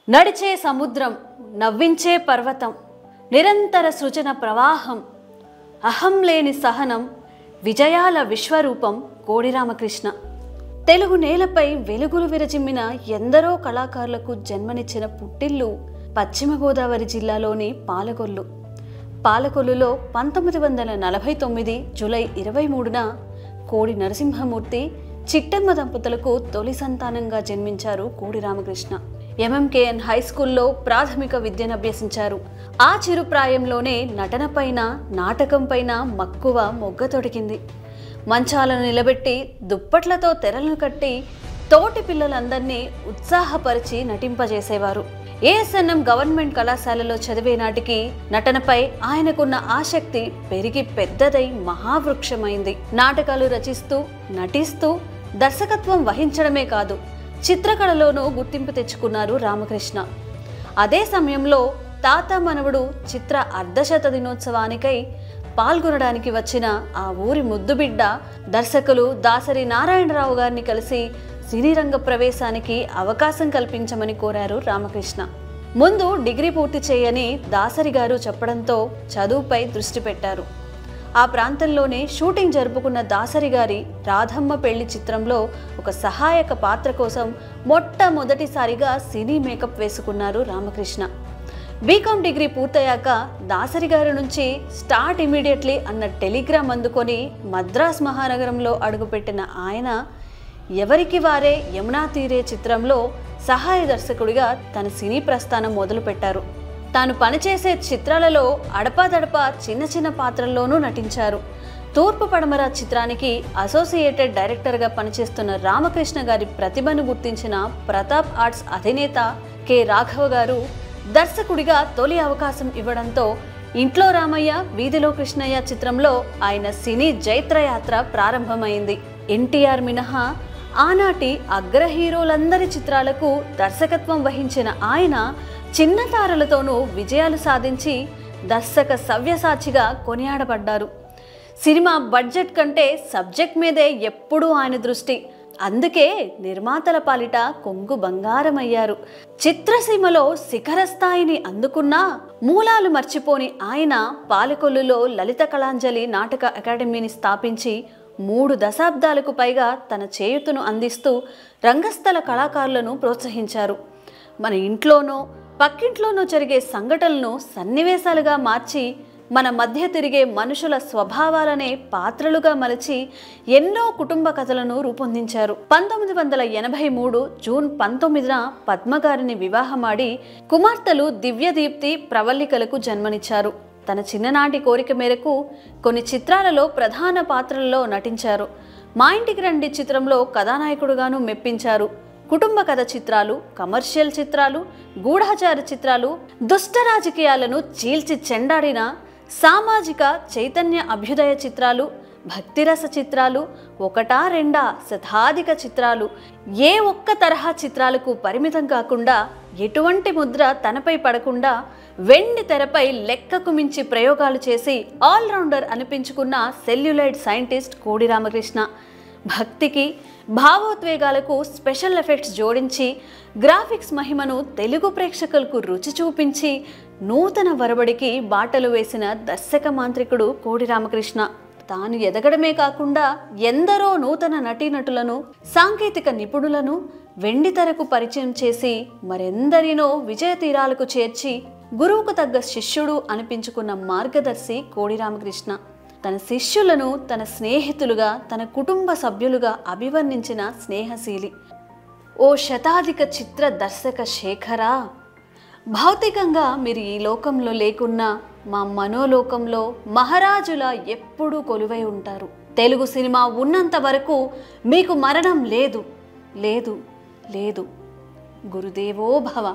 నడిచే సముద్రం, నవ్వించే పర్వతం, నిరంతర సృజన ప్రవాహం, అహం లేని సహనం, విజయాల విశ్వరూపం కోడి రామకృష్ణ. తెలుగు నేలపై వెలుగులు విరజిమ్మిన ఎందరో కళాకారులకు జన్మనిచ్చిన పుట్టిల్లు పశ్చిమ గోదావరి జిల్లాలోని పాలకొల్లు. పాలకొల్లులో 1949 జూలై 23న కోడి నరసింహమూర్తి, చిట్టమ్మ దంపతులకు తొలి సంతానంగా జన్మించారు కోడి రామకృష్ణ. ఎంఎంకేఎన్ హై స్కూల్లో ప్రాథమిక విద్యను అభ్యసించారు. ఆ చిరుప్రాయంలోనే నటనపైన, నాటకంపైన మక్కువ మొగ్గతొడిగింది. మంచాలను నిలబెట్టి, దుప్పట్లతో తెరలను కట్టి తోటి పిల్లలందరినీ ఉత్సాహపరిచి నటింపజేసేవారు. ఏఎస్ఎన్ఎం గవర్నమెంట్ కళాశాలలో చదివే నాటికి నటనపై ఆయనకున్న ఆసక్తి పెరిగి పెద్దదై మహావృక్షమైంది. నాటకాలు రచిస్తూ, నటిస్తూ, దర్శకత్వం వహించడమే కాదు, చిత్రకళలోనూ గుర్తింపు తెచ్చుకున్నారు రామకృష్ణ. అదే సమయంలో తాత మనవడు చిత్ర అర్ధశత దినోత్సవానికై పాల్గొనడానికి వచ్చిన ఆ ఊరి ముద్దుబిడ్డ దర్శకులు దాసరి నారాయణరావు గారిని కలిసి సినీ రంగ ప్రవేశానికి అవకాశం కల్పించమని కోరారు రామకృష్ణ. ముందు డిగ్రీ పూర్తి చేయని దాసరి గారు చెప్పడంతో చదువుపై దృష్టి పెట్టారు. ఆ ప్రాంతంలోనే షూటింగ్ జరుపుకున్న దాసరి గారి రాధమ్మ పెళ్లి చిత్రంలో ఒక సహాయక పాత్ర కోసం మొట్టమొదటిసారిగా సినీ మేకప్ వేసుకున్నారు రామకృష్ణ. బీకామ్ డిగ్రీ పూర్తయ్యాక దాసరి గారి నుంచి స్టార్ట్ ఇమీడియట్లీ అన్న టెలిగ్రామ్ అందుకొని మద్రాస్ మహానగరంలో అడుగుపెట్టిన ఆయన ఎవరికి వారే యమునా తీరే చిత్రంలో సహాయ దర్శకుడిగా తన సినీ ప్రస్థానం మొదలుపెట్టారు. తాను పనిచేసే చిత్రాలలో అడపాదడపా చిన్న చిన్న పాత్రల్లోనూ నటించారు. తూర్పు పడమర చిత్రానికి అసోసియేటెడ్ డైరెక్టర్గా పనిచేస్తున్న రామకృష్ణ గారి ప్రతిభను గుర్తించిన ప్రతాప్ ఆర్ట్స్ అధినేత కె రాఘవ గారు దర్శకుడిగా తొలి అవకాశం ఇవ్వడంతో ఇంట్లో రామయ్య, వీధిలో కృష్ణయ్య చిత్రంలో ఆయన సినీ జైత్రయాత్ర ప్రారంభమైంది. ఎన్టీఆర్ మినహా ఆనాటి అగ్ర హీరోలందరి చిత్రాలకు దర్శకత్వం వహించిన ఆయన చిన్న తారలతోనూ విజయాలు సాధించి దర్శక సవ్యసాచిగా కొనియాడబడ్డారు. సినిమా బడ్జెట్ కంటే సబ్జెక్ట్ మీదే ఎప్పుడూ ఆయన దృష్టి. అందుకే నిర్మాతల పాలిట కొంగు బంగారమయ్యారు. చిత్రసీమలో శిఖర స్థాయిని అందుకున్నా మూలాలు మర్చిపోని ఆయన పాలకొల్లులో లలిత కళాంజలి నాటక అకాడమీని స్థాపించి 3 దశాబ్దాలకు పైగా తన చేయూతను అందిస్తూ రంగస్థల కళాకారులను ప్రోత్సహించారు. మన ఇంట్లోనో పక్కింట్లోనూ జరిగే సంఘటనలను సన్నివేశాలుగా మార్చి మన మధ్య తిరిగే మనుషుల స్వభావాలనే పాత్రలుగా మలచి ఎన్నో కుటుంబ కథలను రూపొందించారు. 1983 జూన్ 19న పద్మగారిని వివాహమాడి కుమార్తెలు దివ్యదీప్తి, ప్రవల్లికలకు జన్మనిచ్చారు. తన చిన్ననాటి కోరిక మేరకు కొన్ని చిత్రాలలో ప్రధాన పాత్రల్లో నటించారు. మా ఇంటికి రండి చిత్రంలో కథానాయకుడుగాను మెప్పించారు. కుటుంబ కథ చిత్రాలు, కమర్షియల్ చిత్రాలు, గూఢాచార చిత్రాలు, దుష్ట రాజకీయాలను చీల్చి చెండాడిన సామాజిక చైతన్య అభ్యుదయ చిత్రాలు, భక్తిరస చిత్రాలు, ఒకటా రెండా శతాధిక చిత్రాలు, ఏ ఒక్క తరహా చిత్రాలకు పరిమితం కాకుండా, ఎటువంటి ముద్ర తనపై పడకుండా వెండి తెరపై లెక్కకు మించి ప్రయోగాలు చేసి ఆల్రౌండర్ అనిపించుకున్న సెల్యులాయిడ్ సైంటిస్ట్ కోడి రామకృష్ణ. భక్తికి, భావోద్వేగాలకు స్పెషల్ ఎఫెక్ట్స్ జోడించి గ్రాఫిక్స్ మహిమను తెలుగు ప్రేక్షకులకు రుచి చూపించి నూతన వరబడికి బాటలు వేసిన దర్శక మాంత్రికుడు కోడి రామకృష్ణ. తాను ఎదగడమే కాకుండా ఎందరో నూతన నటీనటులను, సాంకేతిక నిపుణులను వెండితెరకు పరిచయం చేసి మరెందరినో విజయ తీరాలకు చేర్చి గురువుకు తగ్గ శిష్యుడు అనిపించుకున్న మార్గదర్శి కోడి రామకృష్ణ. తన శిష్యులను తన స్నేహితులుగా, తన కుటుంబ సభ్యులుగా అభివర్ణించిన స్నేహశీలి. ఓ శతాధిక చిత్ర దర్శక శేఖరా, భౌతికంగా మీరు ఈ లోకంలో లేకున్నా మా మనోలోకంలో మహారాజులా ఎప్పుడూ కొలువై ఉంటారు. తెలుగు సినిమా ఉన్నంత వరకు మీకు మరణం లేదు, లేదు, లేదు. గురుదేవో భవ.